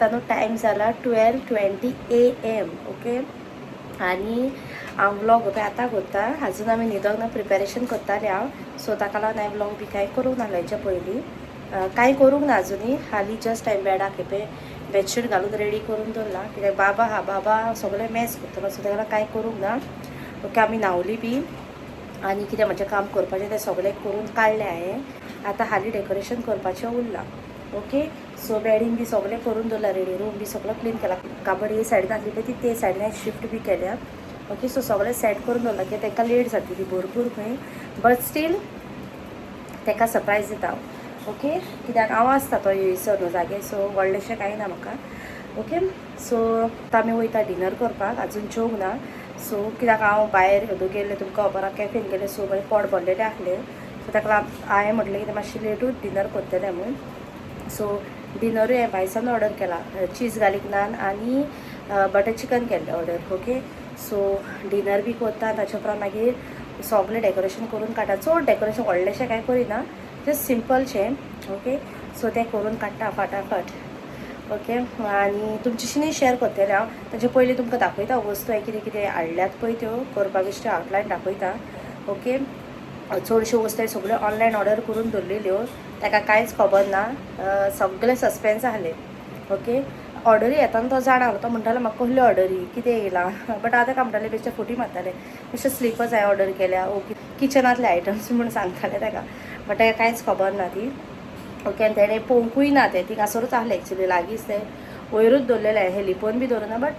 आतां न्हू टायम जाला 12:20 AM. ओके. आनी हांव व्लॉग पळय आतां करता. आजून आमी न्हिदोंक ना, प्रिपेरेशन करतालें हांव. सो ताका लागून हांवें व्लॉग बी कांय करूंक ना हेच्या पयलीं. कांय करूंक ना आजुनी. हालीं जस्ट हांवें बेडाक पळय बेडशीट घालून रेडी करून दवरला. कित्याक बाबा सगळें मॅस करतलो, सो ताका लागून कांय करूंक ना. ओके. आमी न्हांवलीं बी आनी कितें म्हजें काम करपाचें तें सगळें करून काडलें हांवें. आतां हालीं डेकोरेशन करपाचें उरलां. ओके. सो बेडीन बी सगळें करून दवरला रेडी. रूम बी सगळो क्लीन केला. काबड हे सायडीन आसली पळय ती ते सायडीन हांवें शिफ्ट बी केल्या. ओके. सो सगळें सेट करून दवरला कित्याक तांकां लेट जातली भरपूर खंय, बट स्टील ताका सरप्रायज दिता हांव. ओके. कित्याक हांव आसता तो येयसर न्हू जागे, सो व्हडलेंशें कांय ना म्हाका. ओके. सो आतां आमी वयता डिनर करपाक. आजून जेवंक ना. सो कित्याक हांव भायर गेल्लें तुमकां खबर आहा कॅफेन गेलें, सो मागीर पोट भरलेलें आहलें. सो ताका लागून हांवें म्हटलें की मातशें लेटूच डिनर करतलें म्हूण. सो डिनरूय हांवें भायसान ऑर्डर केला. चीज गार्लीक नान आनी बटर चिकन केल्लें ऑर्डर. ओके. सो डिनर बी करता. ताचे उपरांत मागीर सगळें डेकोरेशन करून काडटा. चड डेकोरेशन व्हडलेंशें कांय करिना, जस्ट सिंपलशें. ओके. सो तें करून काडटा फाटाफट. ओके. आनी तुमचेशीनय शेअर करतलें हांव. ताचे पयलीं तुमकां दाखयता वस्तू हांवें कितें कितें हाडल्यात पळय त्यो करपाक बेश्टें आउटलायन दाखयता. ओके. चडश्यो वस्तू हांवें सगळ्यो ऑनलायन ऑर्डर करून दवरलेल्यो. ताका कांयच खबर ना. सगळें सस्पेन्स आहलें. ओके. ऑर्डरी येताना तो जाणा, तो म्हणटालो म्हाका कसल्यो ऑर्डरी कितें येयलां. बट हांव ताका म्हणटालें बेश्टें फोटी मारतालें. बेश्टें स्लिपर्स हांवें ऑर्डर केल्या. ओके. किचनांतले आयटम्स म्हूण सांगतालें ताका, बट ताका कांयच खबर ना ती. ओके. आनी तेणें पळोवंकूय ना तें थिंगासरूच आहलें एक्चुली, लागींच तें वयरूच दवरलेलें हांवें. हें लिपोवन बी दवरुना, बट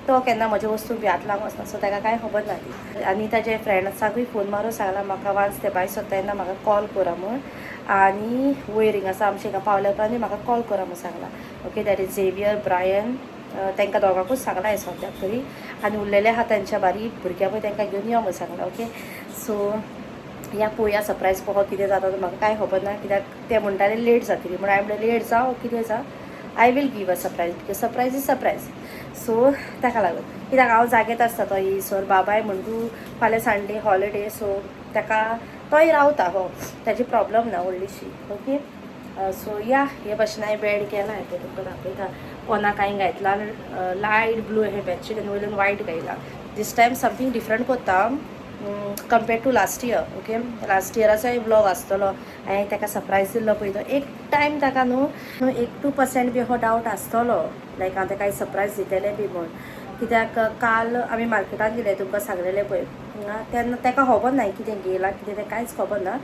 तो केन्ना म्हज्या वस्तूक बी हात लावंक वचना, सो ताका कांय खबर ना ती. आनी ताजे फ्रेंड्साकूय फोन मारून सांगला म्हाका वान्स ते भायर सरता तेन्ना म्हाका कॉल करा म्हूण. आनी वयर हिंगासर आमच्या हिंगा पावल्या उपरांत म्हाका कॉल करा म्हूण सांगला. Okay. That is Xavier, Brian, तांकां दोगांकूच सांगला हांवें सद्याक तरी. आनी उरलेले आहा तांच्या बारीक भुरग्यां पळय तांकां घेवन यो म्हूण सांगला. ओके. सो या पळोवया सरप्रायज कसो कितें जाता तो म्हाका कांय खबर ना, कित्याक ते म्हणटाले लेट जातली म्हूण. हांवें म्हणलें लेट जावं कितें जावं, I will give a surprise, because surprise is surprise. So ताका लागून कित्याक हांव जागेत आसता तो येयसर. बाबाय म्हणटू फाल्यां संडे हॉलिडे, सो ताका तोय रावता. हो ताजी प्रॉब्लम ना व्हडलीशी. ओके. सो या हे भाशेन हांवें बेड केला. हें पळय तुमकां दाखयता. पोंदाक हांवें घातला लायट ब्लू हे बेडशीट आनी वयल्यान वायट घायला. दीस टायम समथींग डिफरंट करता compared to last year. Okay. Last इयराचोय व्लॉग आसतलो. हांवें ताका सरप्रायज दिल्लो पळय तो एक टायम ताका न्हू 1-2% बी हो डावट आसतलो, लायक हांव ताका सरप्रायज दितलें बी म्हूण. कित्याक काल आमी मार्केटान गेले तुमकां सांगलेलें पळय, तेन्ना ताका खबर ना कितें घेयलां कितें तें कांयच खबर ना.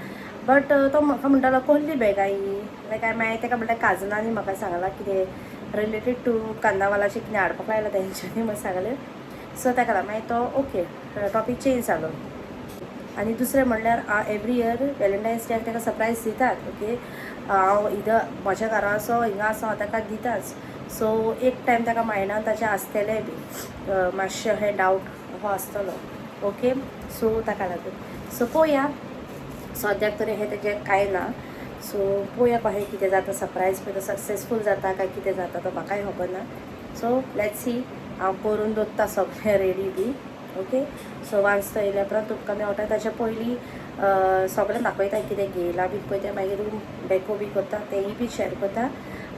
बट तो म्हाका म्हणटालो कसली बॅगां ही, लायक हांवें ताका म्हणलें काजनांनी म्हाका सांगलां कितें रिलेटेड टू कांदावालाचें कितें हाडपाक लायलां तेंच्यांनी म्हूण सांगलें. सो ताका लागून मागीर तो ओके टॉपीक चेंज जालो. आनी दुसरें म्हणल्यार एवरी इयर वेलेंटायन्स डेक ताका सरप्रायज दितात. ओके. हांव इदर म्हज्या घरा आसो हिंगा आसो हांव ताका दिताच. सो एक टायम ताका मायंडान ताचें आसतलें बी मातशें हें डावट हो आसतलो. ओके. सो ताका लागून सो पळोवया. सद्याक तरी हें तेजें कांय ना. सो पळोवया कशें कितें जाता सरप्रायज पळय तो सक्सेसफूल जाता काय कितें जाता तो म्हाकाय खबर ना. So let's see. हांव करून दवरता सगळें रेडी बी. ओके. सो वान्स तो येयल्या उपरांत तुमकां मेळटा. ताच्या पयलीं सगळें दाखयता कितें घेयलां बी पळय तें, मागीर रूम डेको बी करता तेंय बी शेअर करता.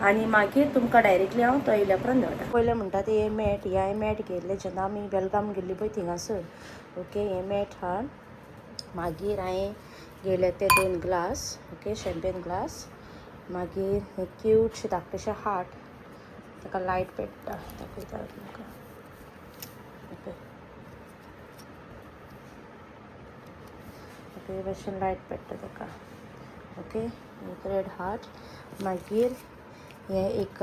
आनी मागीर तुमकां डायरेक्टली हांव तो येयल्या उपरांत मेळटा. पयलें म्हणटा तें हें मॅट, हें हांवें मॅट घेतलें जेन्ना आमी बेलगाम गेल्लीं पळय थिंगासर. ओके. हें मॅट हा. मागीर हांवें घेयले ते 2 ग्लास. ओके. Champagne glass. मागीर हे क्यूटशे धाकटेशे हार्ट, ताका लायट पेट्टा दाखयता तुमकां. ओके. ओके. भाशेन लायट पेट्टा ताका. ओके. एक रेड हार्ट. मागीर हे एक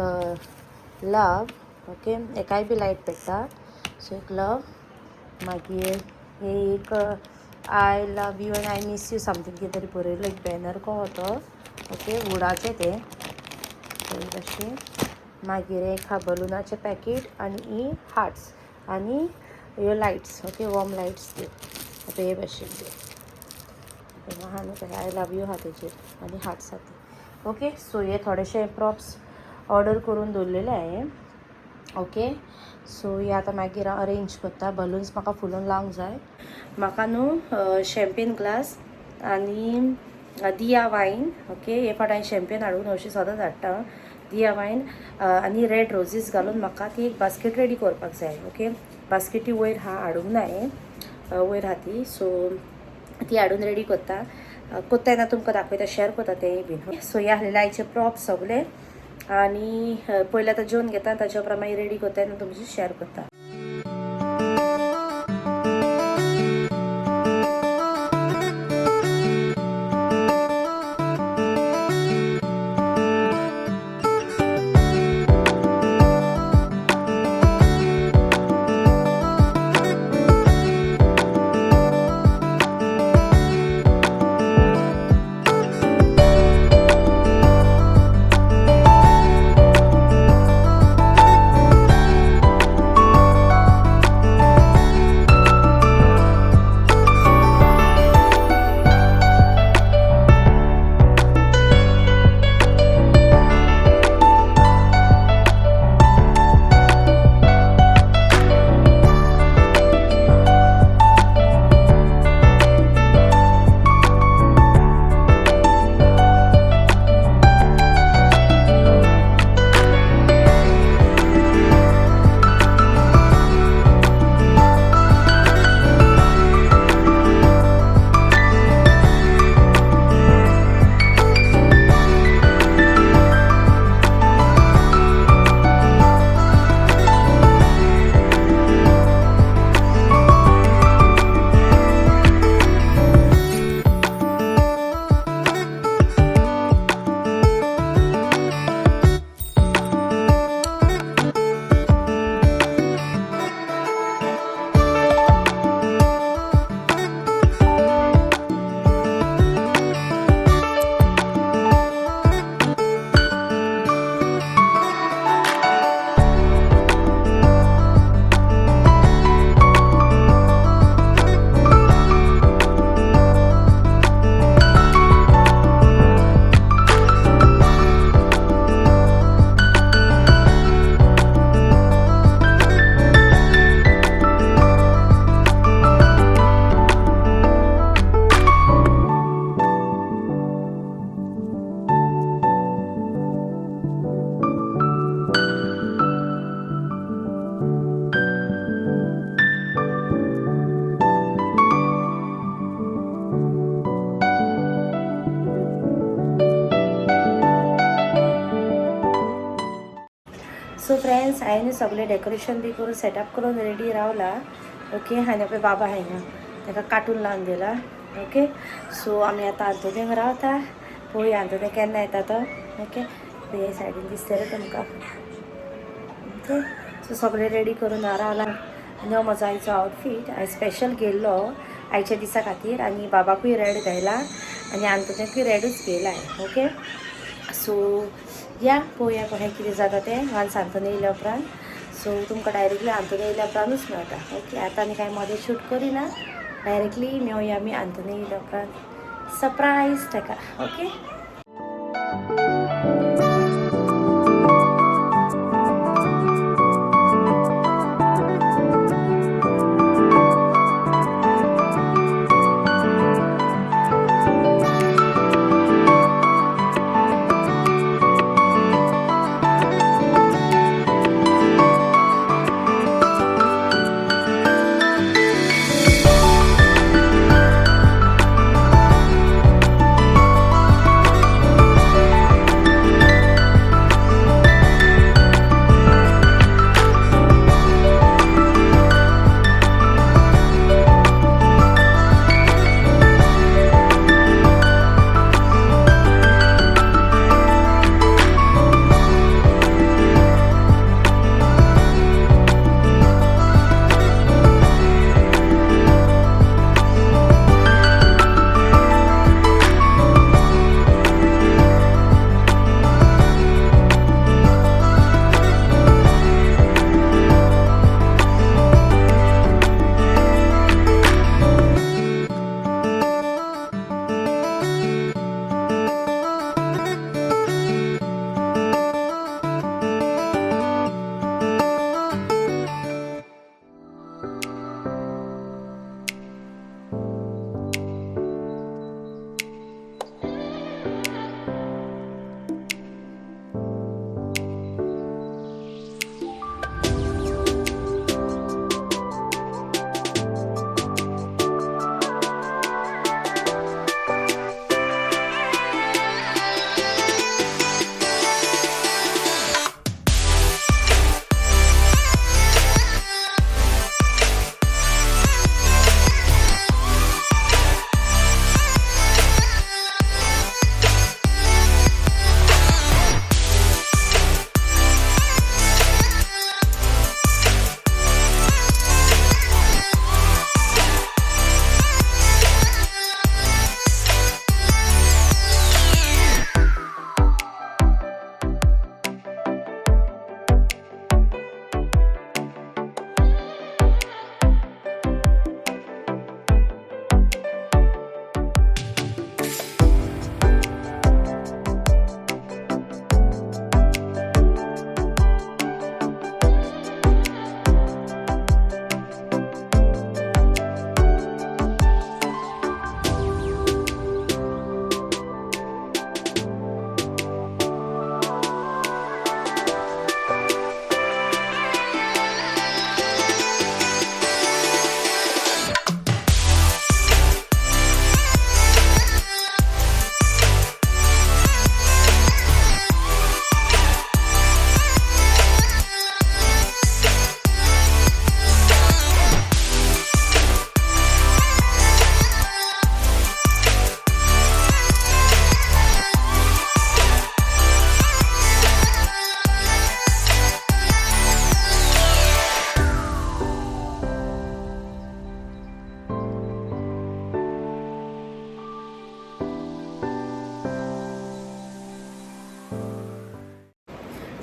लव. ओके. एकाय बी लायट पेट्टा. सो एक लव. मागीर हे एक I love you end I miss you something कितें तरी बरयलें, एक बॅनर कहो तो. ओके. वुडाचें तें भाशेन. मागीर एक हा बलूनाचें पॅकेट आनी ही हार्ट्स आनी ह्यो लायट्स. ओके. वॉर्म लायट्स त्यो. ओके. हे भाशेन त्यो आहा न्हू आय लव यू आहा तेजेर आनी हार्ट्स आहा ते. ओके. सो हे थोडेशे प्रॉप्स ऑर्डर करून दवरलेले हांवें. ओके. सो हे आतां मागीर हांव अरेंज करता. बलून्स म्हाका फुलोवन लावंक जाय. म्हाका न्हू शॅम्पेन ग्लास आनी दिया वायन. ओके. हे फावट हांवें शॅम्पेन हाडूंक ना, अशी सदांच हाडटा. दियावायन आनी रेड रोजीस घालून म्हाका ती एक बास्केट रेडी करपाक जाय. ओके, बास्केटी वयर हाडूंक नाय, वयर हा ती. सो ती हाडून रेडी करता. कोत्ता येना तुमकां दाखयता, शेअर करता तेंय बीन. सो हे आहलेले आयचे प्रॉप्स सगळे आनी पयलीं आतां जेवन घेता, ताच्या उपरांत मागीर रेडी करता आनी तुमची शेअर करता. सो फ्रेंड्स, हांवें सगळें डेकोरेशन बी करून सेटअप करून रेडी रावला. ओके, हांवें आपले बाबा हांगा ताका कार्टून लावन दिला. ओके, सो आमी आतां आंतोदेंक रावता. पळोवया आंतोदें केन्ना येता तो. ओके, हे सायडीन दिसतलें तुमकां. ओके, सो सगळें रेडी करून रावला. आनी हो म्हजो आयचो आउटफीट हांवें स्पेशल केल्लो आयच्या दिसा खातीर. आनी बाबाकूय रेड घायला आनी आंतोदेंकूय रेडूच घेयला. ओके, सो या पळोवया कशें कितें जाता तें वान्स आंतोदें येयल्या उपरांत. सो तुमकां डायरेक्टली आंतोदें येयल्या उपरांतूच मेळटा. ओके, आतां आमी कांय मदें शूट करिना, डायरेक्टली मेळुया आमी आंतोदें येयल्या उपरांत सरप्रायज ताका. ओके,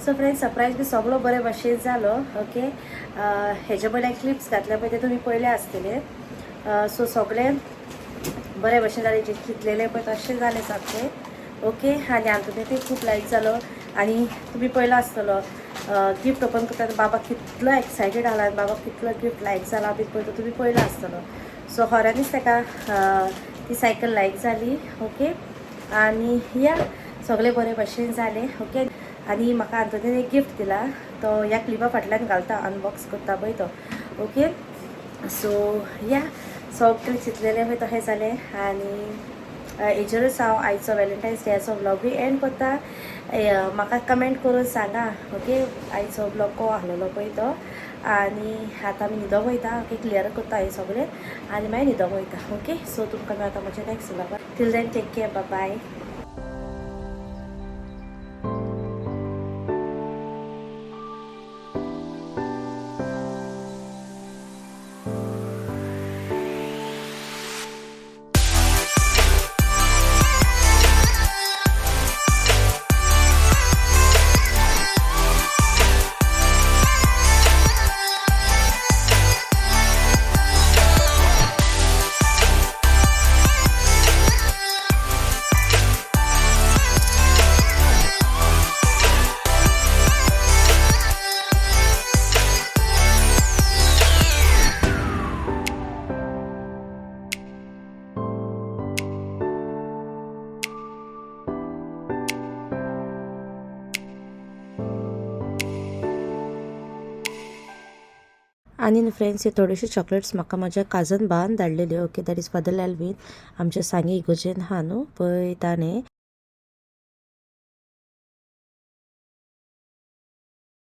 सो फ्रेंड्स सरप्राईज बी सगळो बरे भाशेन जालो. ओके, हेजे पयले क्लिप्स घातले पळय ते तुमी पळयले आसतले. सो सगळे बरे भाशेन जाले, जे चिंतलेले पळय तशें जालें सारकें. ओके, आनी आमचे ते खूब लायक जालो. आनी तुमी पळयलो आसतलो गिफ्ट ओपन करता बाबा कितलो एक्सायटेड आला, बाबा कितलो गिफ्ट लायक जाला बी पळय तो तुमी पळयलो आसतलो. सो खऱ्यांनीच ताका ती सायकल लायक जाली. ओके, आनी या सगळे बरे भाशेन जाले. ओके, आनी म्हाका आंतोनीन एक गिफ्ट दिला, तो ह्या क्लिपा फाटल्यान घालता, अनबॉक्स करता पळय तो. ओके, सो या सगळे चिंतलेले पळय तशें जालें. आनी हेजेरूच हांव आयचो व्हॅलेंटायन्स डेचो व्लॉगूय एंड करता. म्हाका कमेंट करून सांगा. ओके, आयचो व्लॉग को आहलोलो पळय तो. आनी आतां आमी न्हिदोंक वयता. ओके, क्लियर करता हे सगळे आनी मागीर न्हिदोंक वयता. ओके, सो तुमकां मेळटा म्हज्या नॅक्स्ट व्लॉगार. Till then take care, bye bye. आनी फ्रेंड्स, हे थोडेशे चॉकलेट्स म्हाका म्हज्या काजन भावान धाडलेले. Okay, that is father Elvin, आमच्या सांगे इगोजेन हा न्हू पळय ताणें.